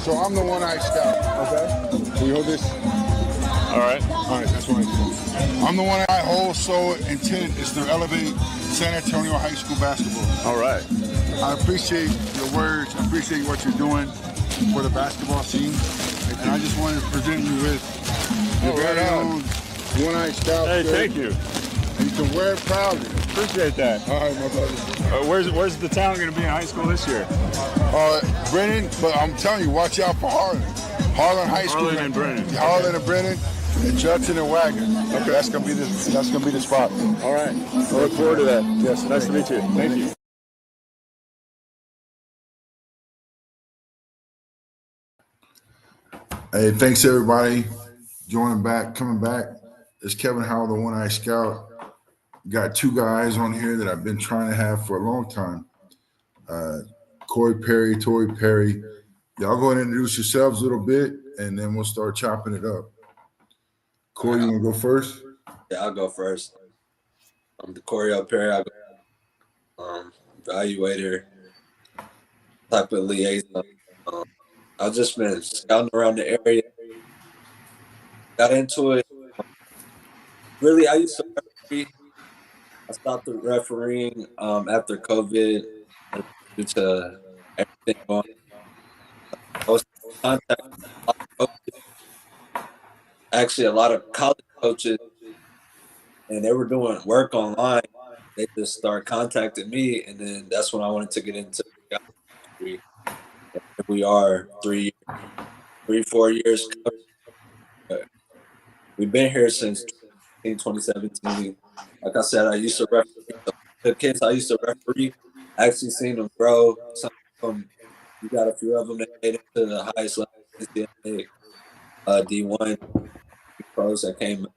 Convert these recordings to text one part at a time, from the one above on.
So I'm the one-eyed scout. Okay. Can you hold this? All right. All right. That's one. I'm the one I hold. So intent is to elevate San Antonio High School basketball. All right. I appreciate your words. I appreciate what you're doing for the basketball scene. And I just wanted to present you with your very own one-eyed scout. Hey, thank you. And you can wear it proudly. Appreciate that. All right, my brother. Where's the town going to be in high school this year? Brennan, but I'm telling you, watch out for Harlan. Harlan High School. Harlan and Brennan. Harlan and Brennan, and Judson and Wagner. Okay, that's gonna be the spot. All right. I look forward to that. Yes. Nice to meet you. Thank you. Hey, thanks everybody coming back. It's Kevin Howell, the one-eyed scout. Got two guys on here that I've been trying to have for a long time. Cori Perry, Tory Perry. Y'all go ahead and introduce yourselves a little bit, and then we'll start chopping it up. Cori, you want to go first? Yeah, I'll go first. I'm the Cori and Tory. Evaluator, type of liaison. I've just been scouting around the area. Got into it. Really, I used to referee. I stopped refereeing after COVID due to everything going. I was in contact with a lot of coaches. Actually, a lot of college coaches, and they were doing work online. They just started contacting me, and then that's when I wanted to get into referee. We are 4 years. We've been here since 2017. Like I said, I used to referee. The kids I used to referee, I actually seen them grow. Some of them, you got a few of them that made it to the highest level, NCAA, D1 pros that came.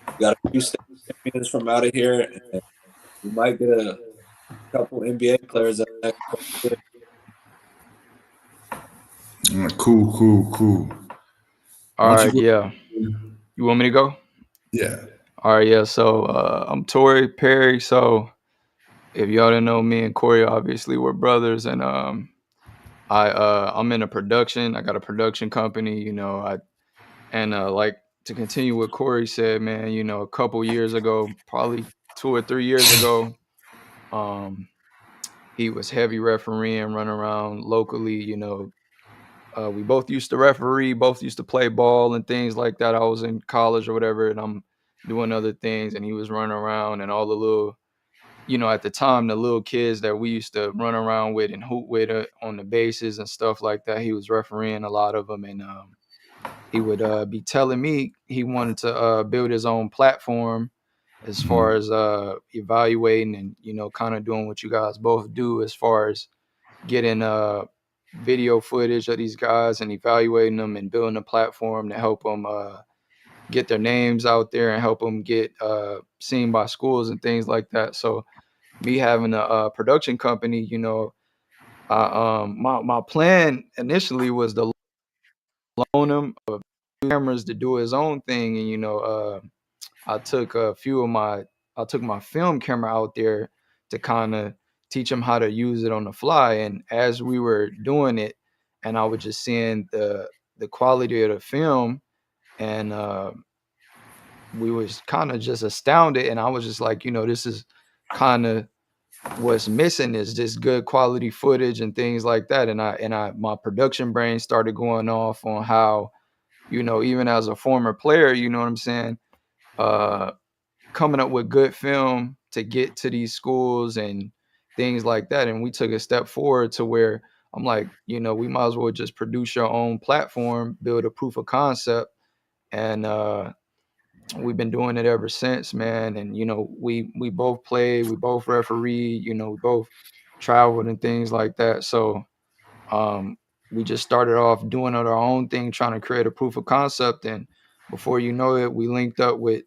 We got a few state champions from out of here, and we might get a couple NBA players that next year. Cool. All right, yeah. You want me to go? Yeah. All right, yeah. So I'm Tory Perry. So if y'all didn't know, me and Cori obviously we're brothers, and I'm in a production. I got a production company, like to continue what Cori said, man. A couple years ago, probably 2 or 3 years ago, he was heavy refereeing, running around locally. We both used to referee, both used to play ball and things like that. I was in college or whatever, and I'm doing other things, and he was running around, and all the little, at the time, the little kids that we used to run around with and hoop with on the bases and stuff like that, he was refereeing a lot of them, and he would be telling me he wanted to build his own platform as far as evaluating and, kind of doing what you guys both do as far as getting video footage of these guys and evaluating them and building a platform to help them get their names out there and help them get seen by schools and things like that. So me having a production company, my plan initially was to loan him cameras to do his own thing. And, I took my film camera out there to kind of teach him how to use it on the fly. And as we were doing it, and I was just seeing the quality of the film, and we was kind of just astounded. And I was just like, this is kind of what's missing, is just good quality footage and things like that. And my production brain started going off on how, even as a former player, you know what I'm saying, coming up with good film to get to these schools and things like that. And we took a step forward to where I'm like, we might as well just produce your own platform, build a proof of concept. And we've been doing it ever since, man. And, we both play, we both referee, we both traveled and things like that. So we just started off doing our own thing, trying to create a proof of concept. And before you know it, we linked up with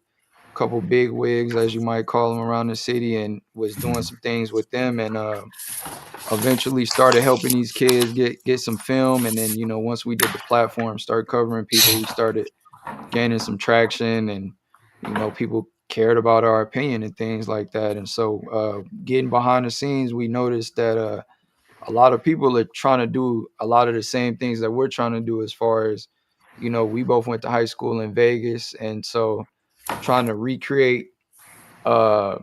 couple big wigs, as you might call them, around the city, and was doing some things with them, and eventually started helping these kids get some film. And then, once we did the platform, start covering people, we started gaining some traction, and people cared about our opinion and things like that. And so getting behind the scenes, we noticed that a lot of people are trying to do a lot of the same things that we're trying to do as far as, we both went to high school in Vegas, and so trying to recreate uh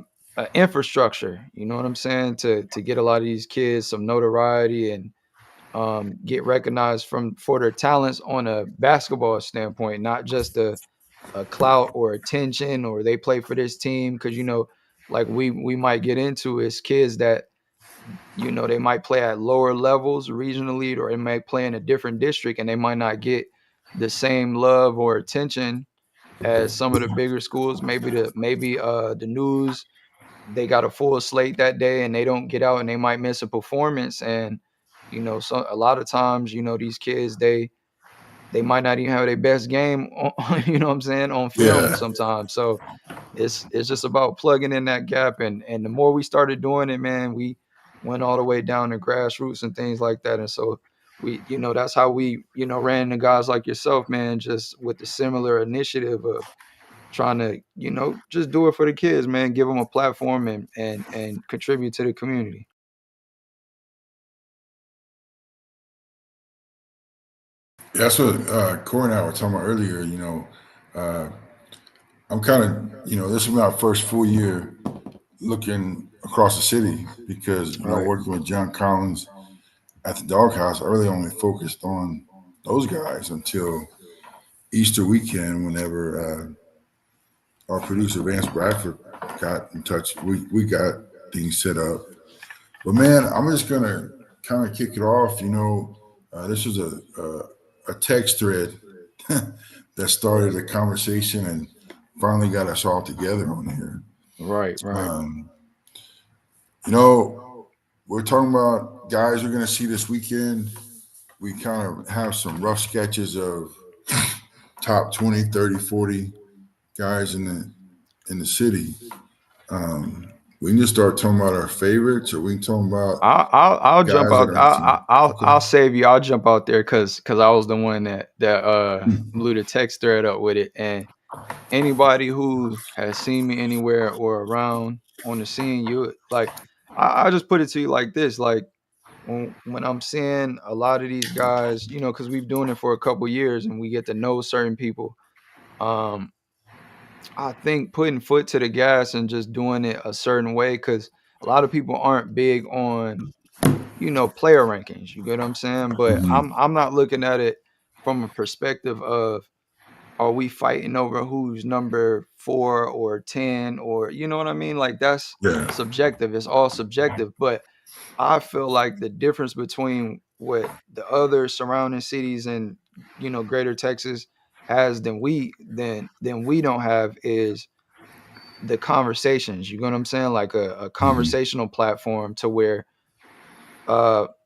infrastructure, you know what I'm saying, to get a lot of these kids some notoriety and get recognized for their talents on a basketball standpoint, not just a clout or attention or they play for this team. Because like we might get into is kids that they might play at lower levels regionally, or they might play in a different district and they might not get the same love or attention as some of the bigger schools. Maybe the news, they got a full slate that day and they don't get out and they might miss a performance. And so a lot of times, these kids, they might not even have their best game on, you know what I'm saying, on film Yeah, sometimes. So it's just about plugging in that gap. And the more we started doing it, man, we went all the way down to grassroots and things like that. And so that's how we, ran into guys like yourself, man, just with the similar initiative of trying to, just do it for the kids, man, give them a platform and contribute to the community. that's what Corey and I were talking about earlier. Uh, I'm kind of, this is my first full year looking across the city because, Right. working with John Collins at the doghouse, I really only focused on those guys until Easter weekend, whenever our producer Vance Bradford got in touch. We got things set up. But man, I'm just gonna kind of kick it off. This was a text thread that started a conversation and finally got us all together on here. Right, right. Um, you know, we're talking about guys we're gonna see this weekend. We kind of have some rough sketches of top 20, 30, 40 guys in the city. We can just start talking about our favorites, or we can talk about I'll jump guys that out. are interesting. I'll Okay. save you. I'll jump out there because I was the one that blew the text thread up with it. And anybody who has seen me anywhere or around on the scene, you like, I just put it to you like this: like when I'm seeing a lot of these guys, because we've doing it for a couple years and we get to know certain people. Um, I think putting foot to the gas and just doing it a certain way, because a lot of people aren't big on player rankings. You get what I'm saying? But Mhm. I'm not looking at it from a perspective of, are we fighting over who's number 4 or 10, or you know what I mean? Like, that's Yeah. subjective. It's all subjective. But I feel like the difference between what the other surrounding cities in greater Texas has than we don't have is the conversations. You know what I'm saying? Like a Mhm. conversational platform to where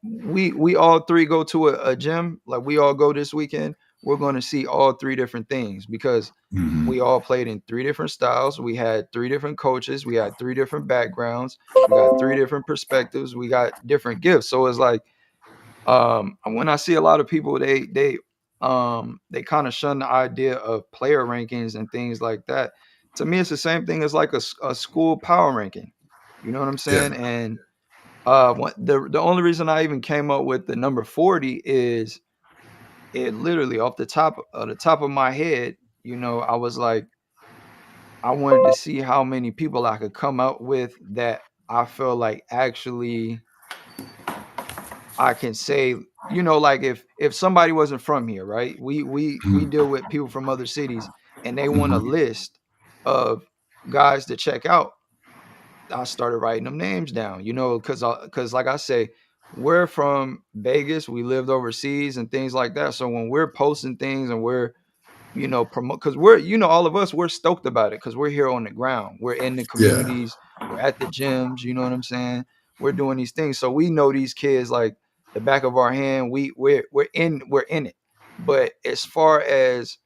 we all three go to a gym, like we all go this weekend. We're going to see all three different things because Mhm. we all played in three different styles. We had three different coaches. We had three different backgrounds. We got three different perspectives. We got different gifts. So it's like, when I see a lot of people, they kind of shun the idea of player rankings and things like that. To me, it's the same thing as like a school power ranking. You know what I'm Yeah. saying? And the only reason I even came up with the number 40 is, it literally off the top of my head. I was like, I wanted to see how many people I could come up with that I feel like actually I can say, like if somebody wasn't from here, right? We Mhm. deal with people from other cities and they want a Mhm. list of guys to check out. I started writing them names down, because like I say, we're from Vegas, we lived overseas and things like that. So when we're posting things and we're promote, because we're all of us, we're stoked about it because we're here on the ground, we're in the Yeah. communities, we're at the gyms, you know what I'm saying, we're doing these things, so we know these kids like the back of our hand. We're in it. But as far as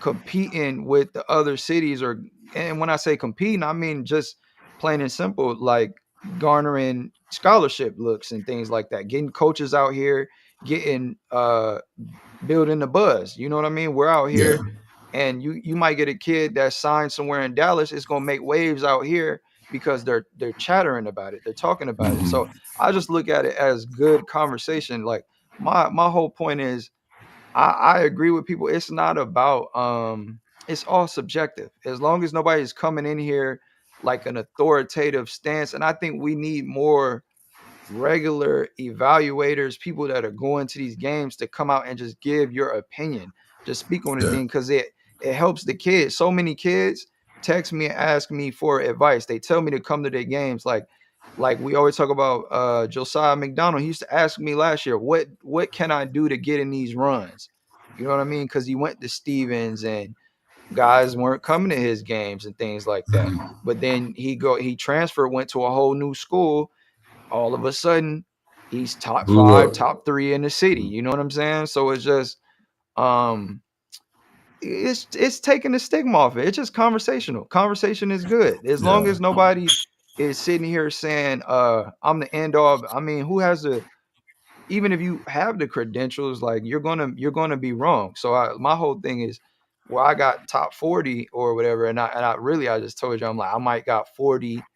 competing with the other cities, and when I say competing, I mean just plain and simple, like garnering scholarship looks and things like that, getting coaches out here, getting building the buzz. You know what I mean? We're out Yeah. here, and you might get a kid that signed somewhere in Dallas. It's gonna make waves out here, because they're chattering about it, they're talking about it. So Hmm. I just look at it as good conversation. Like my whole point is I agree with people. It's not about it's all subjective. As long as nobody's coming in here like an authoritative stance. And I think we need more regular evaluators, people that are going to these games to come out and just give your opinion, just speak on the Yeah. thing, because it helps the kids. So many kids text me and ask me for advice. They tell me to come to their games. Like we always talk about Josiah McDonald. He used to ask me last year, what can I do to get in these runs? You know what I mean? Because he went to Stevens and guys weren't coming to his games and things like that. Hmm. But then he transferred, went to a whole new school. All of a sudden he's top Blew five, up. top three in the city. You know what I'm saying? So it's just um it's taking the stigma off it. It's just conversational. Conversation is good. As long Yeah. as nobody is sitting here saying I'm the end all. I mean, who has the even if you have the credentials, like you're gonna be wrong. So my whole thing is, well, I got top 40 or whatever, and I really I just told you I'm like I might got 40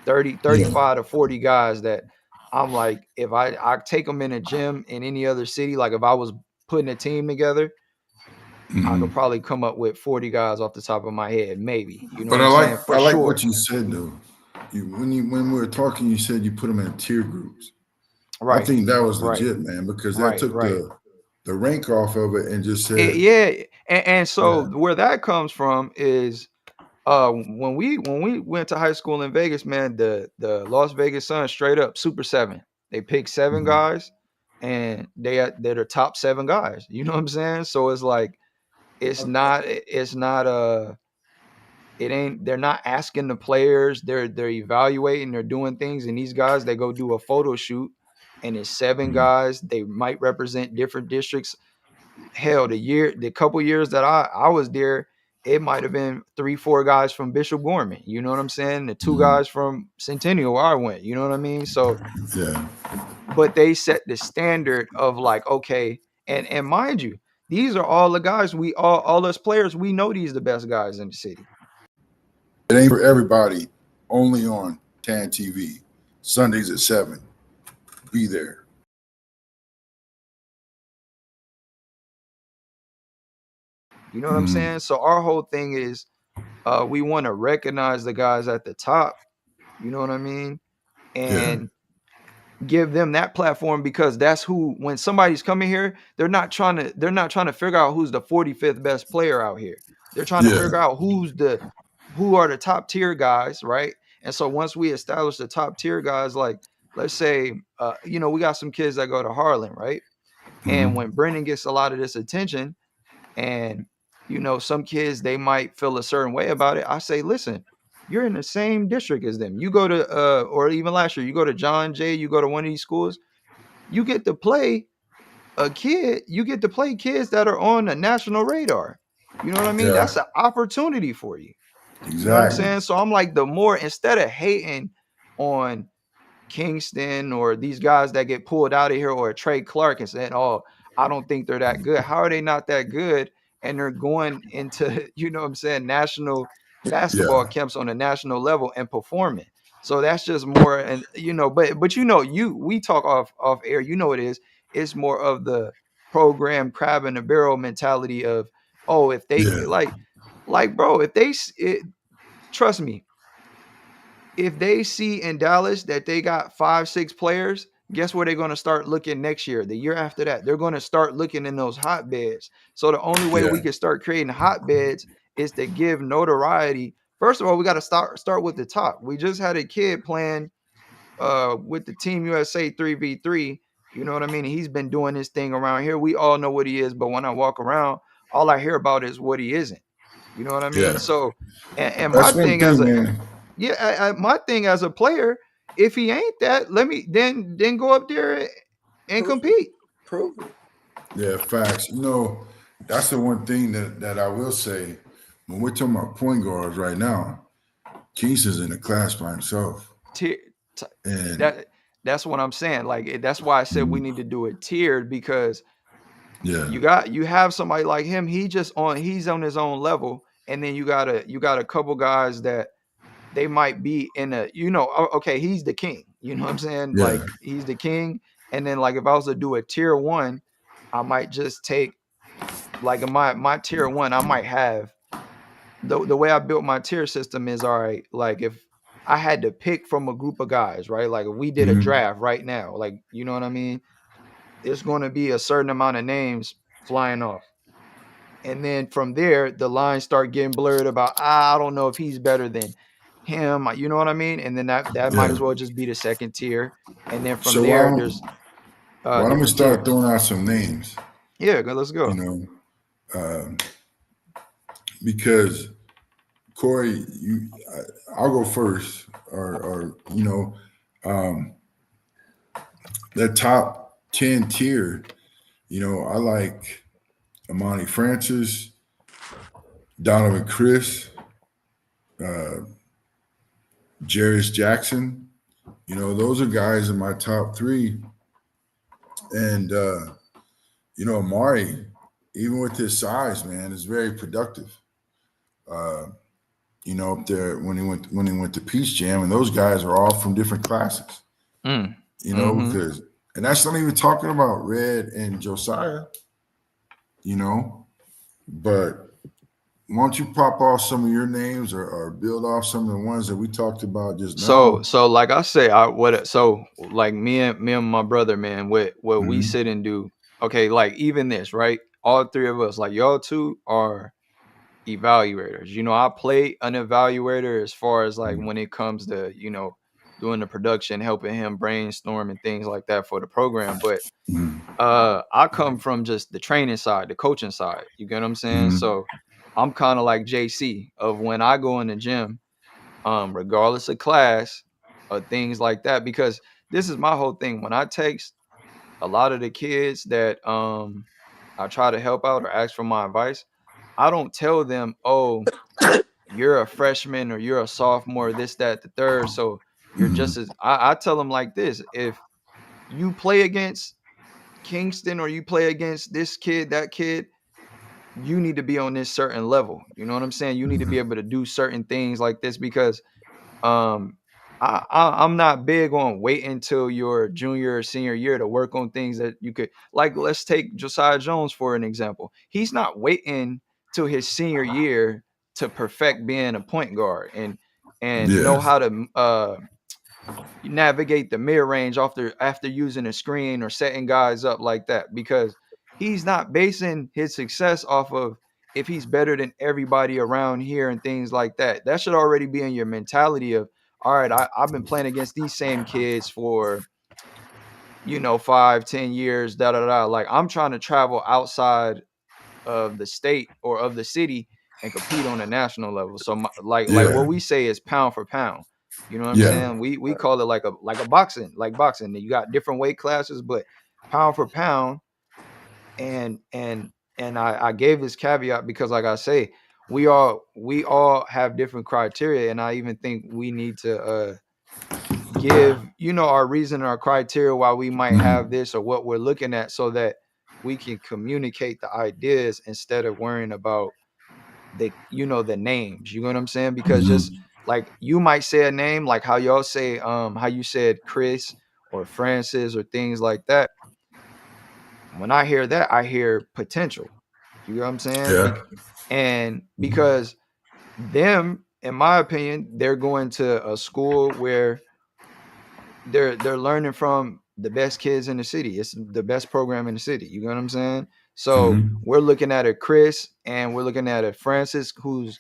30, Yeah. 35 to 40 guys that I'm like, if I take them in a gym in any other city, like if I was putting a team together, I Hmm. could probably come up with 40 guys off the top of my head, maybe. You know what But I'm saying? For I like what sure. you said though. When we were talking, you said you put them in tier groups. I Right. think that was Right. legit, man, because that Right. took Right. the rank off of it and just said, Yeah. And so yeah. where that comes from is when we went to high school in Vegas, man, the Las Vegas Suns straight up Super Seven. They picked seven Mhm. guys, and they're the top seven guys. You know what I'm saying? So it's like it's not it ain't they're not asking the players. They're evaluating. They're doing things, and these guys they go do a photo shoot, and it's seven Mhm. guys. They might represent different districts. Hell, the couple years that I was there, it might have been 3 4 guys from Bishop Gorman. You know what I'm saying? The two Mhm. guys from Centennial where I went. You know what I mean? So, Yeah. but they set the standard of like, okay, and mind you, these are all the guys we all us players, we know these the best guys in the city. It ain't for everybody. Only on Tan TV. Sundays at 7. Be there. You know what I'm Mhm. saying? So our whole thing is we want to recognize the guys at the top. You know what I mean? Yeah. And give them that platform, because that's who, when somebody's coming here, they're not trying to figure out who's the 45th best player out here. They're trying to Yeah. figure out who are the top tier guys, right? And so once we establish the top tier guys, like let's say we got some kids that go to Harlan, right? And Mhm. when Brendan gets a lot of this attention, and some kids they might feel a certain way about it, I say, listen, you're in the same district as them. You go to or even last year you go to John Jay, you go to one of these schools, you get to play you get to play kids that are on the national radar. You know what I mean? Yeah. That's an opportunity for you. You know what I'm Exactly. saying? So I'm like, the more, instead of hating on Kingston or these guys that get pulled out of here, or Trey Clark, and saying, "Oh, I don't think they're that good." How are they not that good? And they're going into, you know what I'm saying, national basketball Yeah. camps on a national level and performing. So that's just more, and but we talk off air. You know it is. It's more of the program crab in the barrel mentality of, oh, if they Yeah. like bro, if they trust me, if they see in Dallas that they got 5 6 players, guess where they're going to start looking next year? The year after that, they're going to start looking in those hotbeds. So the only way we Yeah. can start creating hotbeds is to give notoriety. First of all, we got to start with the top. We just had a kid playing with the Team USA 3v3. You know what I mean? He's been doing this thing around here. We all know what he is, but when I walk around, all I hear about is what he isn't. You know what I mean? Yeah. So, and my That's one thing as thing, a man. yeah, my thing as a player, if he ain't that, let me then go up there and Prove it. compete. Prove it. Yeah, facts. That's the one thing that I will say when we're talking about point guards right now. Kingston's in a class by himself, Tier, and that that's what I'm saying. Like that's why I said we mm, need to do it tiered, because yeah, you have somebody like him. He's on his own level, and then you got a couple guys that they might be in a, okay, he's the king. You know what I'm saying? Yeah. Like he's the king. And then like if I was to do a tier one, I might just take like in my tier one, I might have the way I built my tier system is all right, like if I had to pick from a group of guys, right? Like if we did a Hmm. draft right now, like you know what I mean? There's going to be a certain amount of names flying off. And then from there, the lines start getting blurred about, I don't know if he's better than him. You know what I mean? And then that might Yeah. as well just be the second tier. And then from So there, there's why don't we different start tiers. throwing out some names? Yeah, let's You go. know, because Corey, I'll go first, or um, that top 10 tier. I like Amani Francis, Donovan Chris, uh, Jarius Jackson. Those are guys in my top three. And Amari, even with his size, man, is very productive. Uh, Up there when he went to Peace Jam, and those guys are all from different classes. Mm. Mm-hmm. Because and that's not even talking about Red and Josiah. But why don't you pop off some of your names or build off some of the ones that we talked about just So now? so like I say, I what so like me and my brother, man, what we Hmm. sit and do. Okay, like even this, right? All three of us, like y'all two are evaluators. I play an evaluator as far as like when it comes to, doing the production, helping him brainstorm and things like that for the program. But I come from just the training side, the coaching side. You get what I'm saying? Hmm. So I'm kind of like JC of when I go in the gym, regardless of class or things like that, because this is my whole thing. When I text a lot of the kids that I try to help out or ask for my advice, I don't tell them, oh, you're a freshman or you're a sophomore, this, that, the third. So you're Hmm. just as I tell them like this. If you play against Kingston or you play against this kid, that kid, you need to be on this certain level. You know what I'm saying? You need to be Hmm. able to do certain things like this because um I'm not big on waiting until your junior or senior year to work on things that you could, like let's take Josiah Jones for an example. He's not waiting till his senior year to perfect being a point guard and know Yeah. how to navigate the mid range after using a screen or setting guys up like that, because he's not basing his success off of if he's better than everybody around here and things like that. That should already be in your mentality of, all right, I've been playing against these same kids for 5-10 years, da da da. Like I'm trying to travel outside of the state or of the city and compete on a national level. So like Yeah. what we say is pound for pound. You know what I'm Yeah. saying? We call it like a boxing, like boxing. You got different weight classes, but pound for pound. And I gave this caveat because like I say, we all have different criteria, and I even think we need to give our reason, our criteria why we might Hmm. have this or what we're looking at, so that we can communicate the ideas instead of worrying about the names. You know what I'm saying? Because just Hmm. like you might say a name like how y'all say how you said Chris or Francis or things like that. When I hear that, I hear potential. You know what I'm saying? Yeah. And because them, in my opinion, they're going to a school where they're learning from the best kids in the city. It's the best program in the city. You know what I'm saying? So Hmm. we're looking at a Chris and we're looking at a Francis, who's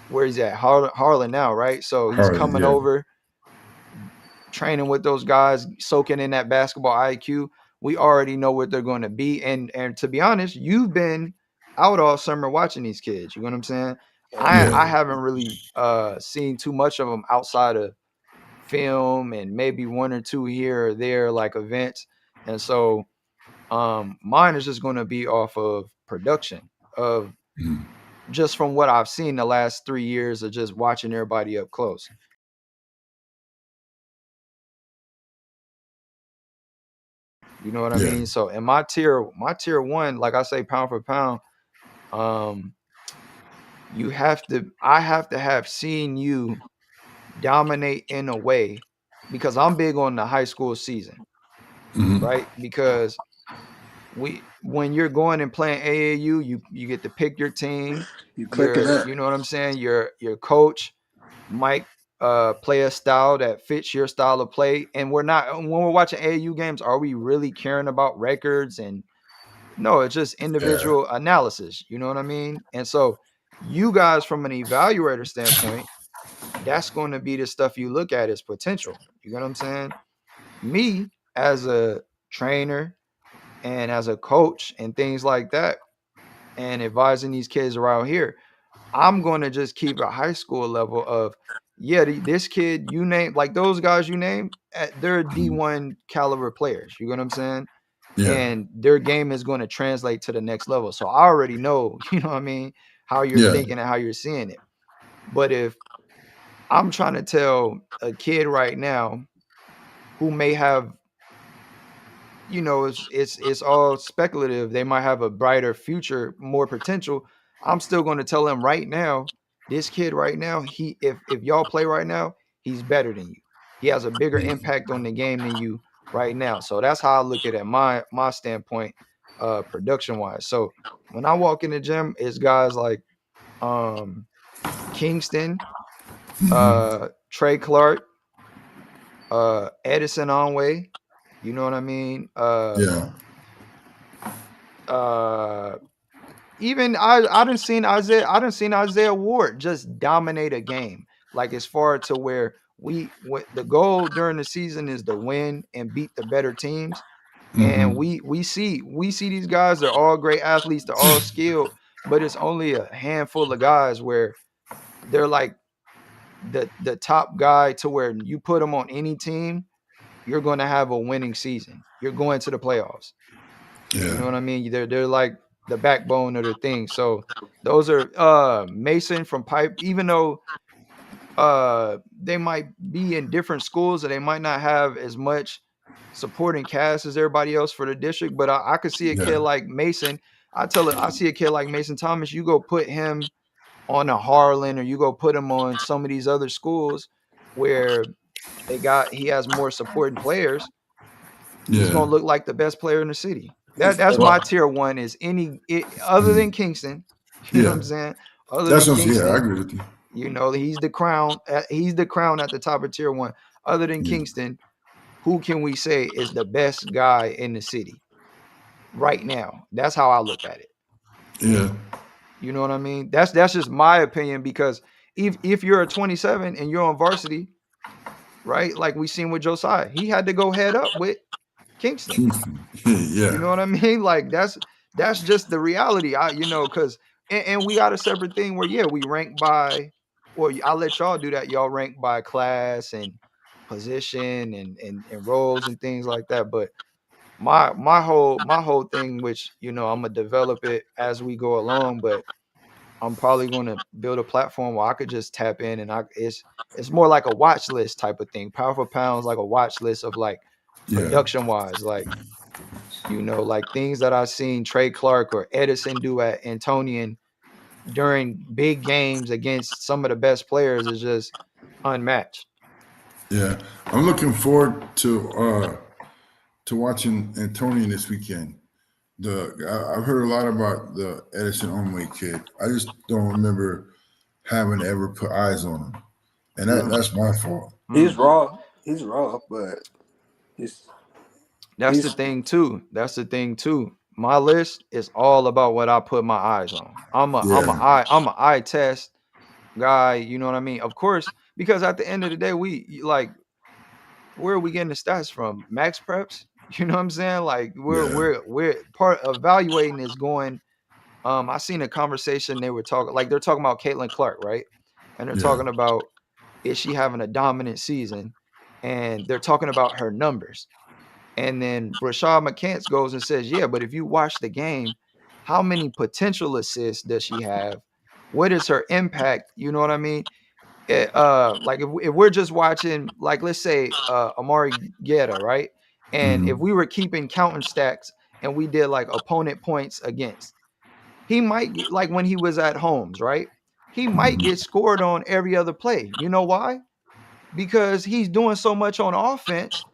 where he's at Harlan now, right? So he's Harlan. coming Yeah. over, training with those guys, soaking in that basketball IQ. We already know what they're going to be, and to be honest, you've been out all summer watching these kids. You know what I'm saying? I Yeah. haven't really seen too much of them outside of film and maybe one or two here or there like events. And so mine is just going to be off of production of Mhm. just from what I've seen the last 3 years of just watching everybody up close. You know what I Yeah. mean? So in my tier one, like I say, pound for pound, um, I have to have seen you dominate in a way, because I'm big on the high school season, Hmm. right? Because when you're going and playing AAU, you get to pick your team. You clicking You that? know what I'm saying? Your coach might play a style that fits your style of play. And when we're watching AAU games, are we really caring about records? And no, it's just Yeah, individual analysis. You know what I mean? And so you guys, from an evaluator standpoint, that's going to be the stuff you look at as potential. You get what I'm saying? Me as a trainer and as a coach and things like that, and advising these kids around here, I'm going to just keep a high school level of, yeah, this kid you name, like those guys you name, they're D1 caliber players. You get what I'm saying? yeah, And their game is going to translate to the next level. So I already know, you know what I mean, how you're yeah, thinking and how you're seeing it. But if I'm trying to tell a kid right now who may have, it's all speculative, they might have a brighter future, more potential, I'm still going to tell them right now, this kid right now, he if y'all play right now, he's better than you. He has a bigger impact on the game than you right now. So that's how I look at it, my standpoint, production wise. So when I walk in the gym, it's guys like um Kingston, Trey Clark, Edison Onway, you know what I mean? yeah, Uh Even I didn't seen Isaiah Ward just dominate a game. Like, as far to where the goal during the season is to win and beat the better teams. And hmm, we see these guys, they're all great athletes, they're all skilled, but it's only a handful of guys where they're like the top guy, to where you put them on any team, you're going to have a winning season. You're going to the playoffs. You yeah, know what I mean? They're like the backbone of the thing. So those are Mason from Pipe, even though they might be in different schools and they might not have as much supporting cast as everybody else for the district, but I could see a kid yeah, like Mason. I see a kid like Mason Thomas, you go put him on a Harlan, or you go put him on some of these other schools where he has more supporting players, he's yeah. gonna look like the best player in the city. It's That's my Well, tier one. Other than mm, Kingston, you know what I'm yeah. saying? Other That's than what I'm saying. Yeah, I Kingston, agree with you. he's the crown. He's the crown at the top of tier one. Other than Yeah, Kingston, who can we say is the best guy in the city right now? That's how I look at it. yeah, You know what I mean? That's just my opinion, because if you're a 27 and you're on varsity, right? Like we seen with Josiah, he had to go head up with Kingston. Kingston. You Yeah, know what I mean? Like that's just the reality. Because and we got a separate thing where, yeah, we rank by, or I'll let y'all do that. Y'all rank by class and position and roles and things like that. But my whole thing, which I'm gonna develop it as we go along, but I'm probably gonna build a platform where I could just tap in, and it's more like a watch list type of thing. Powerful Pounds, like a watch list of, like, yeah, production wise, like, like things that I've seen Trey Clark or Edison do at Antonian during big games against some of the best players is just unmatched. yeah. I'm looking forward to watching Antonian this weekend. I've heard a lot about the Edison Onway kid. I just don't remember having ever put eyes on him, and yeah. that's my fault. He's Mm. raw. He's raw, but he's That's the he's thing too. That's the thing too. My list is all about what I put my eyes on. Yeah, I'm a eye test guy. You know what I mean? Of course, because at the end of the day, where are we getting the stats from? Max Preps? You know what I'm saying? Like, yeah, we're part evaluating is going. I seen a conversation, they're talking about Caitlin Clark, right? And they're yeah, talking about, is she having a dominant season? And they're talking about her numbers. And then Brashad McCants goes and says, yeah, but if you watch the game, how many potential assists does she have? What is her impact? You know what I mean? Like, if we're just watching, like, let's say Amari Guerra, right? And if hmm, we were keeping counting stacks and we did like opponent points against, he might get, like, when he was at Holmes, right? He might hmm, get scored on every other play. You know why? because he's doing so much on offense.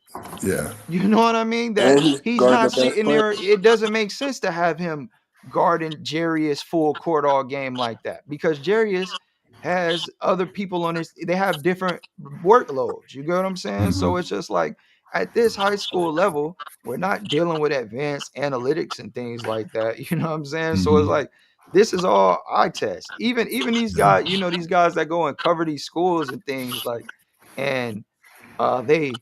Yeah. You know what I mean? That And he's he's guarding the not best sitting player. there. It doesn't make sense to have him guarding Jarius full court all game like that, because Jarius has other people on his. They have different workloads. You get what I'm saying? Hmm. So it's just like at this high school level, we're not dealing with advanced analytics and things like that. You know what I'm saying? So it's Hmm. like this is all eye test. Even these guys, you know, these guys that go and cover these schools and things like, and they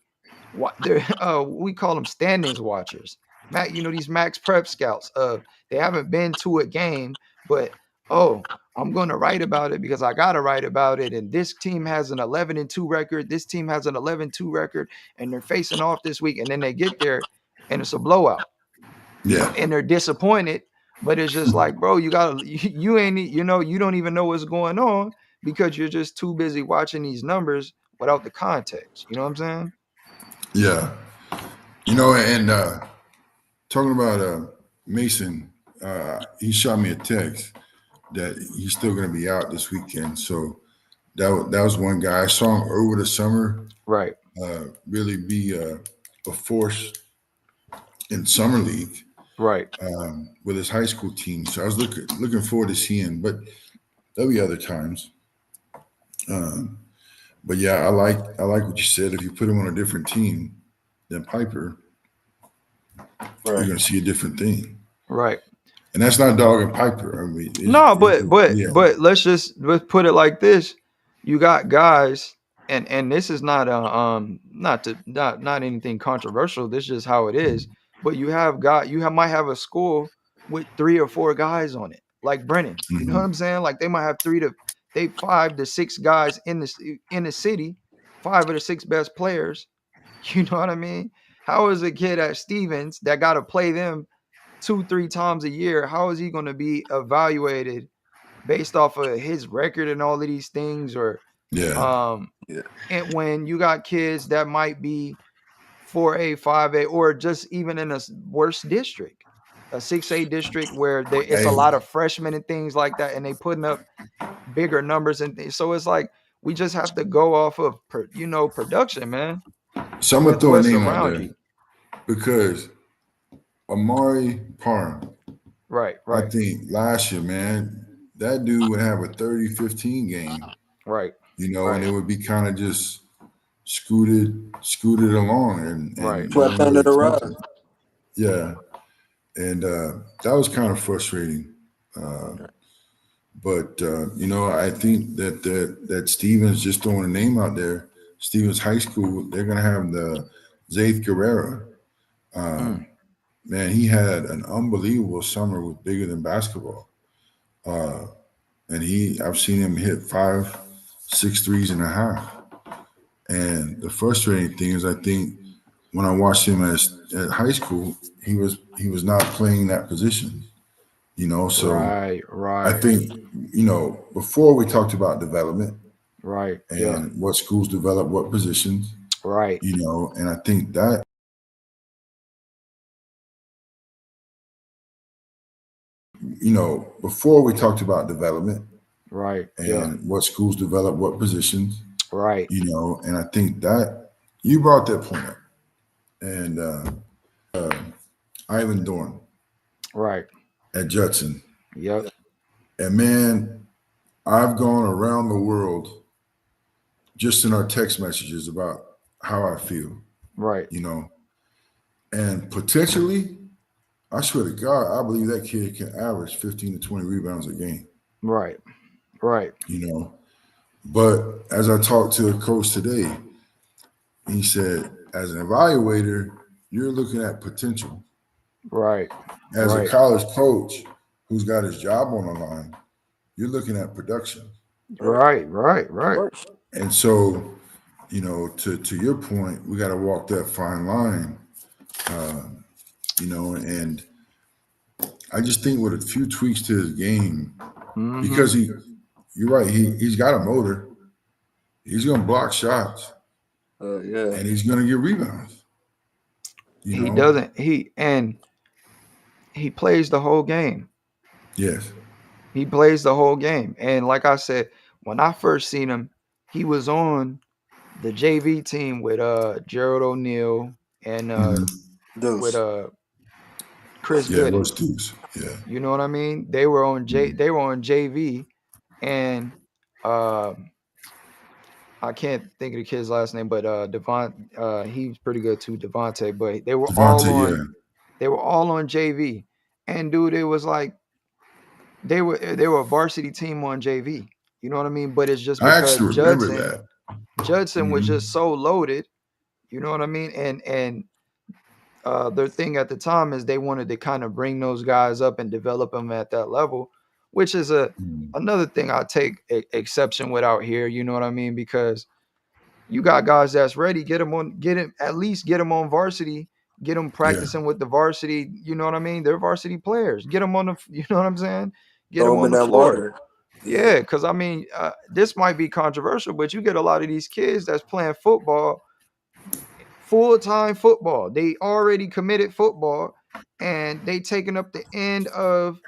what they're we call them standings watchers. Matt, you know, these max prep scouts. They haven't been to a game, but oh, I'm gonna write about it because I gotta write about it. And this team has an 11-2 record. This team has an 11-2 record, and they're facing off this week. And then they get there, and it's a blowout. You know, Yeah. and they're disappointed. But it's just like, bro, you gotta, you ain't, you know, you don't even know what's going on because you're just too busy watching these numbers without the context. You know what I'm saying? Yeah. You know, and talking about Mason, he shot me a text that he's still going to be out this weekend. So that was one guy I saw him over the summer. Right. Really be a force in summer league Right. with his high school team. So I was looking forward to seeing him. But there'll be other times. But yeah, I like what you said. If you put him on a different team than Piper, you're Right. going to see a different thing. Right. And that's not dog and Piper. I mean, No, yeah, but let's put it like this. You got guys, and this is not not anything controversial. This is just how it is. But might have a school with 3 or 4 guys on it, like Brennan. You know what hmm, I'm saying? Like they might have 5 to 6 guys in the city, 5 of the 6 best players. You know what I mean? How is a kid at Stevens that got to play them 2-3 times a year? How is he going to be evaluated based off of his record and all of these things? Or yeah. um Yeah. and when you got kids that might be 4A, 5A, or just even in a worse district, a 6A district where it's a Hey, lot of freshmen and things like that, and they putting up bigger numbers and things. So it's like we just have to go off of production, man, so I'm gonna with throw a what's name out around there you. because Amari Parham, Right, I right, think last year, man, that dude would have a 30-15 game, right, and right, it would be kind of just scooted along right, and no Swept one under really the touched rug. it. Yeah. And that was kind of frustrating. Uh, but I think that Stevens, just throwing a name out there, Stevens High School, they're gonna have the Zaith Guerrera. mm, Um, Man, he had an unbelievable summer with bigger than basketball. Uh, and I've seen him hit 5, 6 threes and a half. And the frustrating thing is, I think when I watched him at high school, he was not playing that position. So right, I right, think before we talked about development right, yeah, and what schools develop, what positions, right, and I think that before we talked about development right, yeah, and what schools develop, what positions, right, and I think that you brought that point up. And Ivan Dorn right, at Judson. yep, And man, I've gone around the world just in our text messages about how I feel, right, you know, and potentially, I swear to God, I believe that kid can average 15 to 20 rebounds a game, right, right, you know. But as I talked to a coach today, he said, as an evaluator, you're looking at potential. right, As a right, college coach who's got his job on the line, you're looking at production. Right. right, right, Of right, course. And so, to your point, we got to walk that fine line, uh, and I just think with a few tweaks to his game, mm-hmm. because you're right, he's got a motor, he's going to block shots Yeah. and he's going to get rebounds, you He know? doesn't, he plays the whole game. Yes. He plays the whole game. And like I said, when I first seen him, he was on the JV team with Gerald O'Neal and with Deuce. Chris Yeah, it was Gooden. Deuce. Yeah. You know what I mean? They were on Mhm. JV, and um I can't think of the kid's last name, but Devon, he's pretty good too, Devontae. But Devontae, yeah. they were all on JV, and dude, it was like they were a varsity team on JV. You know what I mean? But it's just I because actually remember that. Judson was Hmm. just so loaded. You know what I mean? And their thing at the time is they wanted to kind of bring those guys up and develop them at that level, which is another thing I take exception with out here. You know what I mean? Because you got guys that's ready. Get him at least get them on varsity. Get them Yeah, practicing with the varsity. You know what I mean? They're varsity players. Get them on the. You know what I'm saying? Get Throw them him on in the that floor. water. Yeah. Yeah, because I mean, this might be controversial, but you get a lot of these kids that's playing football, full time football. They already committed football, and they taking up the end of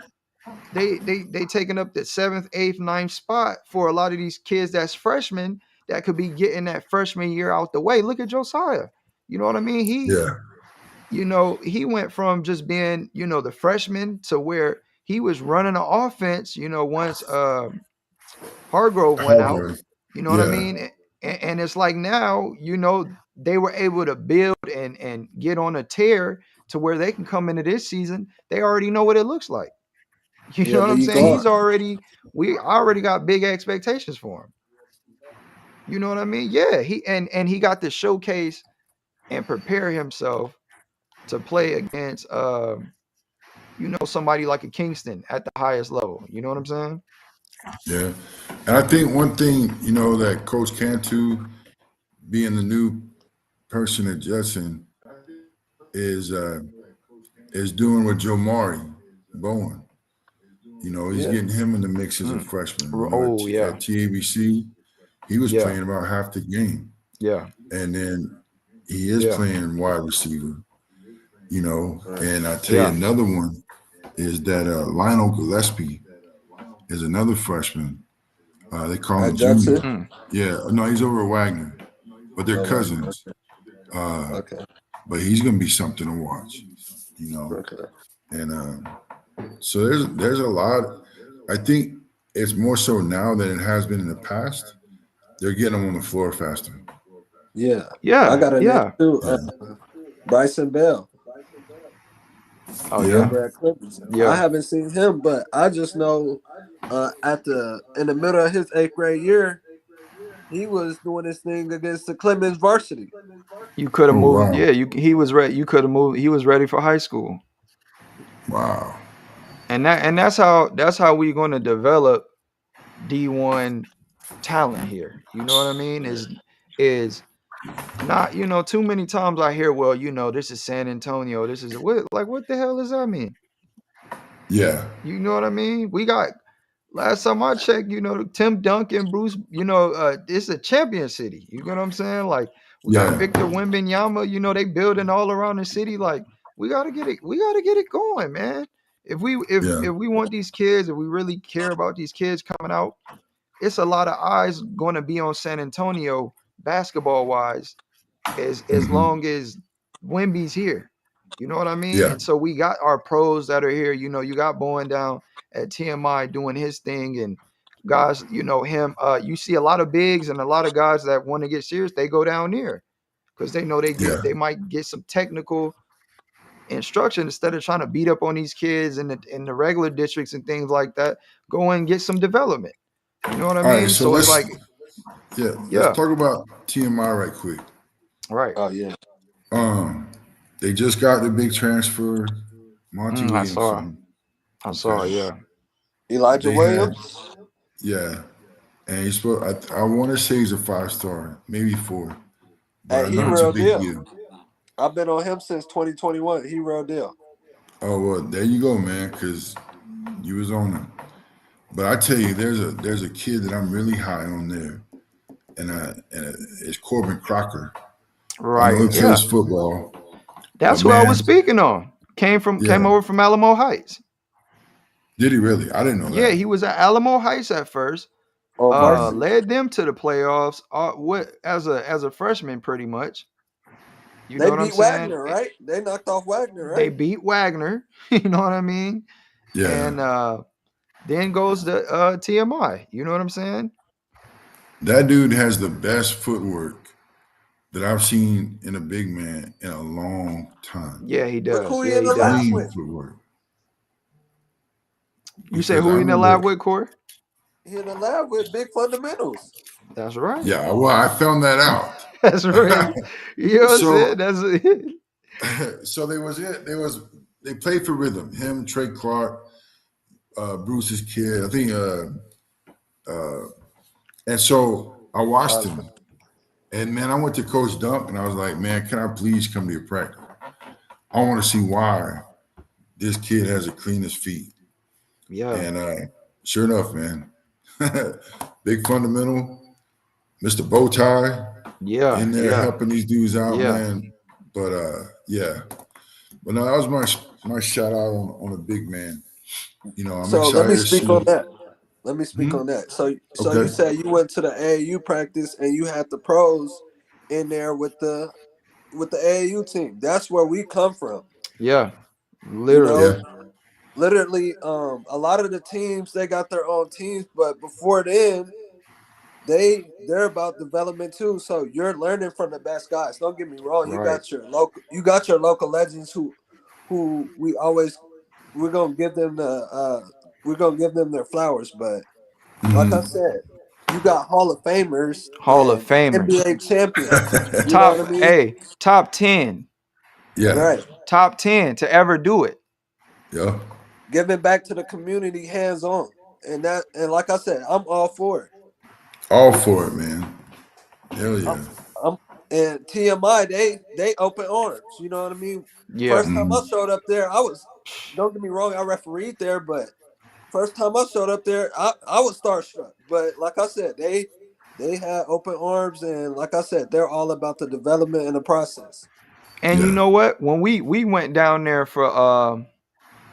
they taking up the seventh, eighth, ninth spot for a lot of these kids that's freshmen that could be getting that freshman year out the way. Look at Josiah. You know what I mean? yeah. He went from just being, the freshman to where he was running an offense, once Hargrove went out. Hargrove. You know what I Yeah, mean? And it's like now, they were able to build and get on a tear to where they can come into this season. They already know what it looks like. You Yeah, know what I'm lead saying? guard. We already got big expectations for him. You know what I mean? Yeah, and he got to showcase and prepare himself to play against somebody like a Kingston at the highest level. You know what I'm saying? yeah. And I think one thing, that Coach Cantu, being the new person at Judson, is is doing with Jomari Bowen. He's Yeah. getting him in the mix as a Mm. freshman. Oh yeah, At TABC, he was yeah, playing about half the game, yeah, and then he is yeah, playing wide receiver. Right. And I tell you yeah. another one is that Lionel Gillespie is another freshman. They call At him Junior. Judson. Mm. Yeah, no, he's over at Wagner, but they're Oh, Wagner. cousins. Uh, Okay. but he's going to be something to watch, you know. Okay. And so there's a lot. I think it's more so now than it has been in the past. They're getting them on the floor faster. Yeah. I Yeah, got a name yeah. too. Yeah, Bryson Bell Oh yeah, yeah, over at Clippers. I yeah. haven't seen him, but I just know in the middle of his eighth grade year, he was doing this thing against the Clemens varsity. You could have Oh moved. wow, Yeah, he was ready. You could have moved. He was ready for high school, wow. and that's how we're going to develop D1 talent here. You know what I mean? Is not, too many times I hear, well, this is San Antonio. This is what the hell does that mean? Yeah, You know what I mean? We got last time I checked, Tim Duncan, Bruce, it's a champion city. You know what I'm saying? Like we got yeah, Victor Wembanyama, they building all around the city. Like we gotta get it going, man. If we if yeah. if we want these kids, if we really care about these kids coming out, it's a lot of eyes going to be on San Antonio basketball wise as Hmm. long as Wimby's here. You know what I mean? Yeah, And so we got our pros that are here. You got Bowen down at TMI doing his thing, and guys, him. You see a lot of bigs and a lot of guys that want to get serious. They go down there because they know yeah. they might get some technical instruction instead of trying to beat up on these kids in the regular districts and things like that. Go and get some development. You know what I All right, mean? so So it's let's like, let's yeah, talk about TMI right quick. right. Oh yeah. Um, they just got the big transfer, Monty I saw. Williamson. I saw. Okay, Yeah. Elijah they had Williams. yeah, and he's supposed. I want to say he's a 5-star, maybe 4, but Hey, I he know it's a Mm. real big deal. deal. I've been on him since 2021. He real deal. Oh well, there you go, man, because you was on him. But I tell you, there's a kid that I'm really high on there, and it's Corbin Crocker. I know Right. he Yeah. plays football, but That's who I was man, speaking on. Came yeah, over from Alamo Heights. did he really? I didn't know Yeah, that. he was at Alamo Heights at first, on varsity. Led them to the playoffs. What as a freshman, pretty much. You know They what I'm beat saying? Wagner, right? They knocked off Wagner, They right? beat Wagner. You know what I mean? Yeah. And then goes the TMI. You know what I'm saying? That dude has the best footwork that I've seen in a big man in a long time. Yeah, he Look does. who he Yeah, in he the lab does. Clean with. footwork. You say Because I who in the remember, lab with, Corey? He in the lab with big fundamentals. That's right. yeah, well, I found that out. That's right. You know what I'm saying? So That's it. so they played for Rhythm. Him, Trey Clark, Bruce's kid. I think and so I watched him. And man, I went to Coach Dump and I was like, man, can I please come to your practice? I want to see why this kid has the cleanest feet. Yeah. And sure enough, man, big fundamental, Mr. Bowtie Yeah. in there Yeah. helping these dudes out, Yeah. man. But yeah, but no, that was my shout out on a big man. You know, I'm So let me excited to speak on see. that. Let me speak Hmm? on that. So you Okay. said you went to the AAU practice and you had the pros in there with the AAU team. That's where we come from. Yeah. You Literally. know, Yeah. literally, a lot of the teams they got their own teams, but before then, they're about development too. So you're learning from the best guys. Don't get me wrong. Right. You got your local legends who we always we're gonna give them the we're gonna give them their flowers. But like I Hmm. said, you got Hall of Famers Hall of and Famers. NBA champions. You know what I Top mean? A, top 10. Yeah. Right. Top 10 to ever do it. Yeah. Giving back to the community hands on. And like I said, I'm all for it. All for it, man. Hell I'm, yeah. I'm and TMI, they open arms. You know what I mean? Yeah. First time I Hmm. showed up there, don't get me wrong, I refereed there, but first time I showed up there, I was starstruck. But like I said, they had open arms, and like I said, they're all about the development and the process. And you Yeah. know what? When we went down there for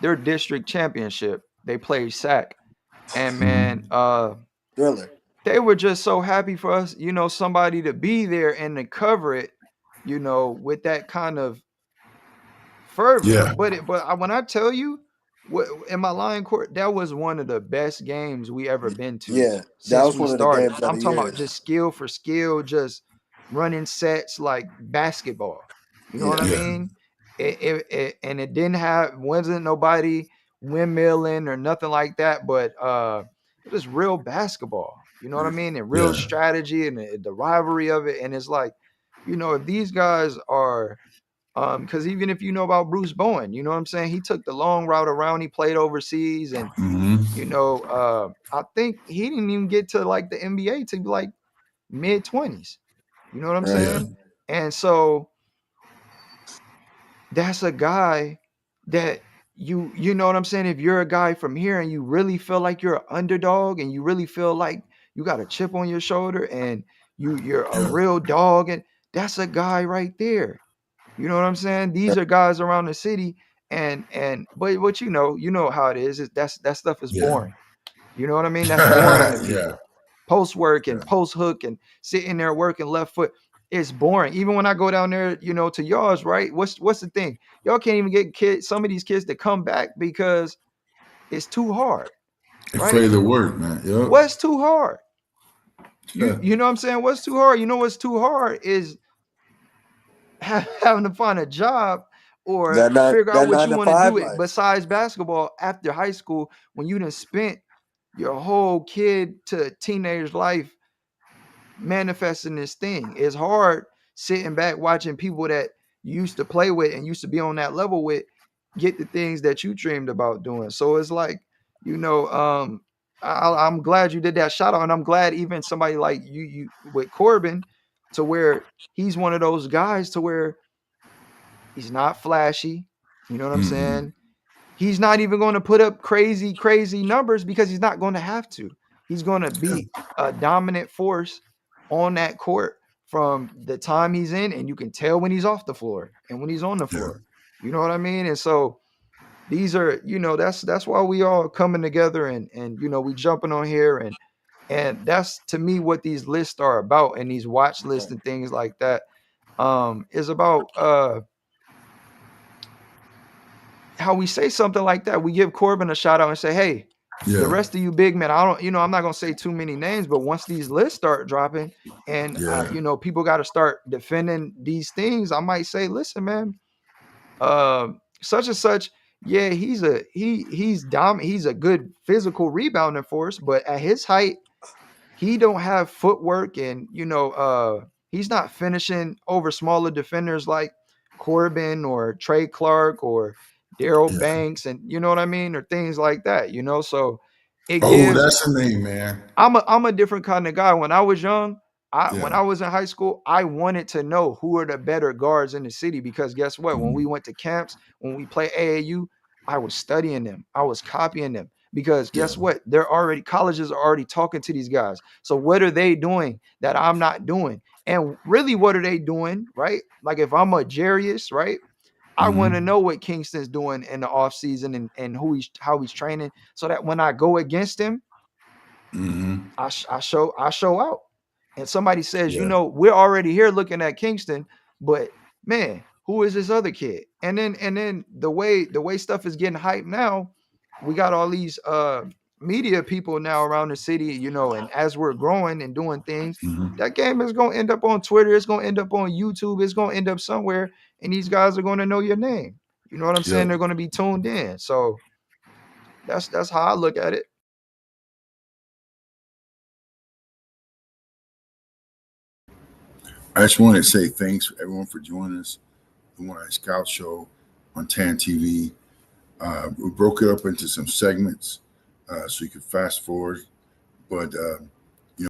their district championship, they played SAC. And man, Hmm. Thriller. they were just so happy for us, somebody to be there and to cover it, with that kind of fervor. Yeah. When I tell you, in my line court, that was one of the best games we ever been to Yeah, that since was we one of the started. games of I'm the talking about years. just skill for skill, just running sets like basketball. You know what I Yeah, Yeah. mean? And it didn't have wasn't nobody windmilling or nothing like that, but it was real basketball. You know what I mean? And real Yeah. strategy and the rivalry of it. And it's like, if these guys are because even if you know about Bruce Bowen, you know what I'm saying? He took the long route around, he played overseas, and Hmm. I think he didn't even get to like the NBA to like mid-20s. You know what I'm right. Yeah. saying? And so that's a guy that you know what I'm saying? If you're a guy from here and you really feel like you're an underdog and you really feel like you got a chip on your shoulder and you're a Yeah. real dog, and that's a guy right there. You know what I'm saying? These are guys around the city, but what how it is that stuff is Yeah. boring. You know what I mean? That's boring to Yeah. people. Post work Yeah. and post hook and sitting there working left foot. It's boring. Even when I go down there, to y'all's, right? What's the thing? Y'all can't even get some of these kids to come back because it's too hard, right? Afraid of work, man. What's too hard? You Yep. you know what I'm saying? What's too hard? You know what's too hard is having to find a job or figure out That what nine you to want to do five it life. besides basketball after high school when you done spent your whole kid to teenage life manifesting this thing. It's hard sitting back watching people that you used to play with and used to be on that level with get the things that you dreamed about doing. So it's like, I'm glad you did that shout out, and I'm glad even somebody like you with Corbin, to where he's one of those guys to where he's not flashy. You know what I'm Mm-mm. saying? He's not even going to put up crazy, crazy numbers because he's not going to have to. He's going to Yeah. be a dominant force on that court from the time he's in, and you can tell when he's off the floor and when he's on the Yeah. floor. You know what I mean? And so these are, that's why we all coming together and we jumping on here and And that's to me what these lists are about, and these watch lists and things like that is about how we say something like that. We give Corbin a shout out and say, hey, the Yeah. rest of you big men, I don't, I'm not gonna say too many names, but once these lists start dropping and Yeah. people got to start defending these things, I might say, listen, man, such and such, yeah, he's a good physical rebounding force, but at his height, he don't have footwork, and he's not finishing over smaller defenders like Corbin or Trey Clark or Daryl Yeah. Banks, and you know what I mean, or things like that. So it Oh, gives. that's the name, man. I'm a different kind of guy. When I was young, when Yeah. I was in high school, I wanted to know who are the better guards in the city, because guess what? When we went to camps, when we play AAU, I was studying them. I was copying them, because Yeah. guess what? Colleges are already talking to these guys. So what are they doing that I'm not doing? And really, what are they doing, right? Like if I'm a Jarius, right? I want to Mm-hmm. know what Kingston's doing in the offseason, and how he's training, so that when I go against him, Mm-hmm. I show out. And somebody says, Yeah. we're already here looking at Kingston, but man, who is this other kid? And then the way stuff is getting hyped now, we got all these media people now around the city, and as we're growing and doing things, Mm-hmm. that game is going to end up on Twitter, it's going to end up on YouTube, it's going to end up somewhere, and these guys are going to know your name. You know what I'm saying? Yep. They're going to be tuned in. So that's how I look at it. I just want to say thanks everyone for joining us. The One Eye Scout Show on TAN TV. We broke it up into some segments so you could fast forward. But